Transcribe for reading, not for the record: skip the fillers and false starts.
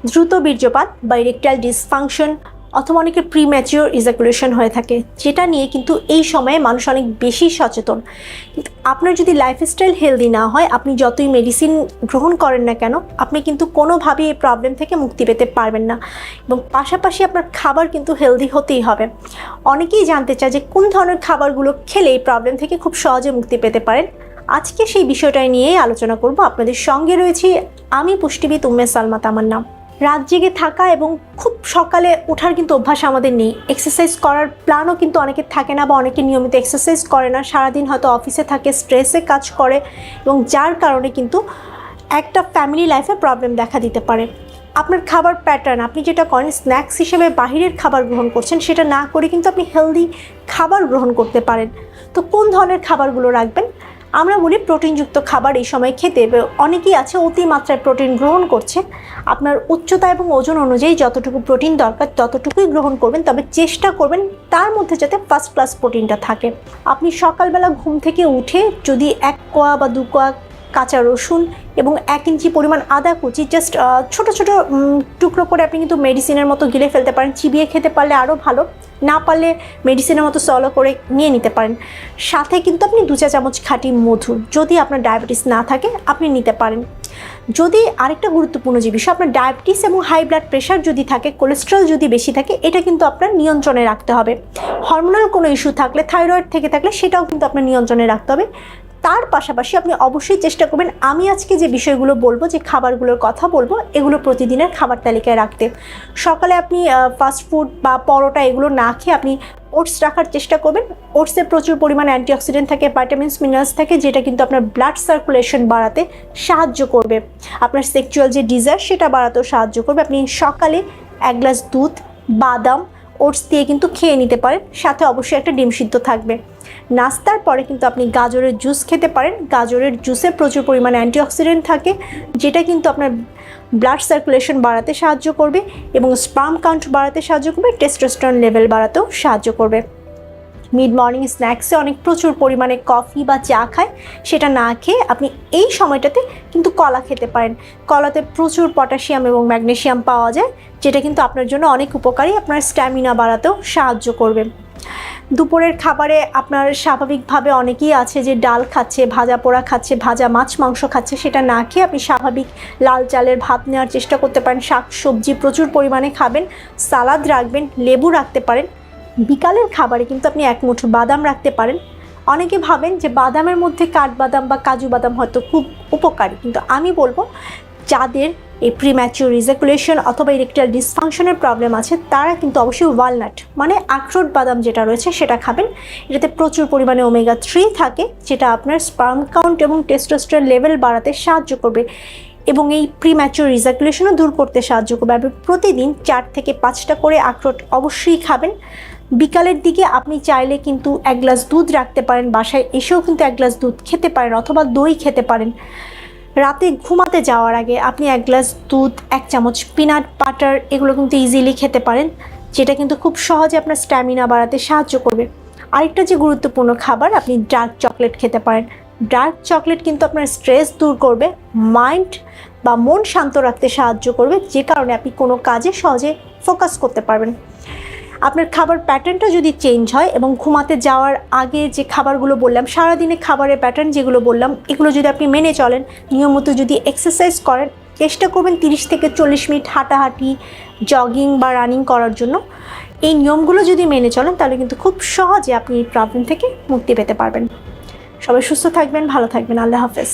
দ্রুত বীর্যপাত বা ইরেকটাইল ডিসফাংশন অথবা অনেকের প্রিম্যাচিওর ইজাকুলেশন হয়ে থাকে, যেটা নিয়ে কিন্তু এই সময়ে মানুষ অনেক বেশি সচেতন। কিন্তু আপনার যদি লাইফস্টাইল হেলদি না হয়, আপনি যতই মেডিসিন গ্রহণ করেন না কেন, আপনি কিন্তু কোনোভাবেই এই প্রবলেম থেকে মুক্তি পেতে পারবেন না। এবং পাশাপাশি আপনার খাবার কিন্তু হেলদি হতেই হবে। অনেকেই জানতে চায় যে কোন ধরনের খাবারগুলো খেলে এই প্রবলেম থেকে খুব সহজে মুক্তি পেতে পারেন। আজকে সেই বিষয়টা নিয়েই আলোচনা করব। আপনাদের সঙ্গে রয়েছি আমি পুষ্টিবিদ উম্মে সালমা তামান্না। রাত জেগে থাকা এবং খুব সকালে ওঠার কিন্তু অভ্যাস আমাদের নেই। এক্সারসাইজ করার প্ল্যানও কিন্তু অনেকের থাকে না, বা অনেকে নিয়মিত এক্সারসাইজ করে না, সারাদিন হয়তো অফিসে থাকে, স্ট্রেসে কাজ করে, এবং যার কারণে কিন্তু একটা ফ্যামিলি লাইফে প্রবলেম দেখা দিতে পারে। আপনার খাবার প্যাটার্ন, আপনি যেটা করেন স্ন্যাক্স হিসেবে বাহিরের খাবার গ্রহণ করছেন, সেটা না করে কিন্তু আপনি হেলদি খাবার গ্রহণ করতে পারেন। তো কোন ধরনের খাবারগুলো রাখবেন? আমরা বলি প্রোটিনযুক্ত খাবার এই সময় খেতে। অনেকেই আছে অতিমাত্রায় প্রোটিন গ্রহণ করছে। আপনার উচ্চতা এবং ওজন অনুযায়ী যতটুকু প্রোটিন দরকার ততটুকুই গ্রহণ করবেন, তবে চেষ্টা করবেন তার মধ্যে যাতে ফার্স্ট ক্লাস প্রোটিনটা থাকে। আপনি সকালবেলা ঘুম থেকে উঠে যদি 1 কোয়া বা 2 কোয়া কাঁচা রসুন এবং 1 ইঞ্চি পরিমাণ আদা কুচি জাস্ট ছোট ছোট টুকরো করে আপনি কিন্তু মেডিসিনের মতো গিলে ফেলতে পারেন। চিবিয়ে খেতে পারলে আরও ভালো, না পারলে মেডিসিনের মতো সলো করে নিয়ে নিতে পারেন। সাথে কিন্তু আপনি 2 চা চামচ খাঁটি মধু, যদি আপনার ডায়াবেটিস না থাকে আপনি নিতে পারেন। যদি আরেকটা গুরুত্বপূর্ণ যে বিষয়, আপনার ডায়াবেটিস এবং হাই ব্লাড প্রেশার যদি থাকে, কোলেস্ট্রল যদি বেশি থাকে, এটা কিন্তু আপনার নিয়ন্ত্রণে রাখতে হবে। হরমোনাল কোনো ইস্যু থাকলে, থাইরয়েড থেকে থাকলে, সেটাও কিন্তু আপনার নিয়ন্ত্রণে রাখতে হবে। তার পাশাপাশি আপনি অবশ্যই চেষ্টা করবেন আমি আজকে যে বিষয়গুলো বলবো, যে খাবারগুলোর কথা বলবো, এগুলো প্রতিদিনের খাবার তালিকায় রাখতে। সকালে আপনি ফাস্টফুড বা পরোটা এগুলো না খেয়ে আপনি ওটস রাখার চেষ্টা করবেন। ওটসে প্রচুর পরিমাণে অ্যান্টিঅক্সিডেন্ট থাকে, ভাইটামিনস, মিনারেলস থাকে, যেটা কিন্তু আপনার ব্লাড সার্কুলেশন বাড়াতে সাহায্য করবে। আপনার সেক্সুয়াল যে ডিজায়ার সেটা বাড়াতেও সাহায্য করবে। আপনি সকালে 1 গ্লাস দুধ, বাদাম, ওটস দিয়ে কিন্তু খেয়ে নিতে পারেন। সাথে অবশ্যই একটা ডিম সিদ্ধ থাকবে। নাস্তার পরে কিন্তু আপনি গাজরের জুস খেতে পারেন। গাজরের জুসে প্রচুর পরিমাণে অ্যান্টিঅক্সিডেন্ট থাকে, যেটা কিন্তু আপনার ব্লাড সার্কুলেশন বাড়াতে সাহায্য করবে এবং স্পার্ম কাউন্ট বাড়াতে সাহায্য করবে, টেস্টোস্টেরন লেভেল বাড়াতেও সাহায্য করবে। মিড মর্নিং স্ন্যাক্সে অনেক প্রচুর পরিমাণে কফি বা চা খায়, সেটা না খেয়ে আপনি এই সময়টাতে কিন্তু কলা খেতে পারেন। কলাতে প্রচুর পটাশিয়াম এবং ম্যাগনেসিয়াম পাওয়া যায়, যেটা কিন্তু আপনার জন্য অনেক উপকারী, আপনার স্ট্যামিনা বাড়াতেও সাহায্য করবে। দুপুরের খাবারে আপনার স্বাভাবিকভাবে অনেকেই আছে যে ডাল খাচ্ছে, ভাজা পোড়া খাচ্ছে, ভাজা মাছ মাংস খাচ্ছে, সেটা না খেয়ে আপনি স্বাভাবিক লাল চালের ভাত নেওয়ার চেষ্টা করতে পারেন। শাক সবজি প্রচুর পরিমাণে খাবেন, সালাদ রাখবেন, লেবু রাখতে পারেন। বিকালের খাবারে কিন্তু আপনি 1 মুঠো বাদাম রাখতে পারেন। অনেকে ভাবেন যে বাদামের মধ্যে কাঠবাদাম বা কাজু বাদাম হয়তো খুব উপকারী, কিন্তু আমি বলবো যাদের এই প্রিম্যাচিওর ইজাকুলেশন অথবা ইরেকটাইল ডিসফাংশনের প্রবলেম আছে, তারা কিন্তু অবশ্যই ওয়ালনাট মানে আখরোট বাদাম যেটা রয়েছে সেটা খাবেন। এটাতে প্রচুর পরিমাণে ওমেগা 3 থাকে, যেটা আপনার স্পার্ম কাউন্ট এবং টেস্টোস্টেরন লেভেল বাড়াতে সাহায্য করবে এবং এই প্রিম্যাচিওর ইজাকুলেশনও দূর করতে সাহায্য করবে। আপনি প্রতিদিন 4 থেকে 5টা করে আখরোট অবশ্যই খাবেন। বিকালের দিকে আপনি চাইলে কিন্তু 1 গ্লাস দুধ রাখতে পারেন, বাসায় এসেও কিন্তু 1 গ্লাস দুধ খেতে পারেন অথবা দই খেতে পারেন। রাতে ঘুমাতে যাওয়ার আগে আপনি 1 গ্লাস দুধ, 1 চামচ পিনাট বাটার এগুলো কিন্তু ইজিলি খেতে পারেন, যেটা কিন্তু খুব সহজে আপনার স্ট্যামিনা বাড়াতে সাহায্য করবে। আরেকটা যে গুরুত্বপূর্ণ খাবার, আপনি ডার্ক চকলেট খেতে পারেন। ডার্ক চকলেট কিন্তু আপনার স্ট্রেস দূর করবে, মাইন্ড বা মন শান্ত রাখতে সাহায্য করবে, যে কারণে আপনি কোনো কাজে সহজে ফোকাস করতে পারবেন। আপনার খাবার প্যাটার্নটা যদি চেঞ্জ হয় এবং ঘুমাতে যাওয়ার আগে যে খাবারগুলো বললাম, সারাদিনে খাবারের প্যাটার্ন যেগুলো বললাম, এগুলো যদি আপনি মেনে চলেন, নিয়মিত যদি এক্সারসাইজ করেন, চেষ্টা করবেন 30 থেকে 40 মিনিট হাঁটাহাঁটি, জগিং বা রানিং করার জন্য। এই নিয়মগুলো যদি মেনে চলেন, তাহলে কিন্তু খুব সহজে আপনি এই প্রবলেম থেকে মুক্তি পেতে পারবেন। সবাই সুস্থ থাকবেন, ভালো থাকবেন। আল্লাহ হাফেজ।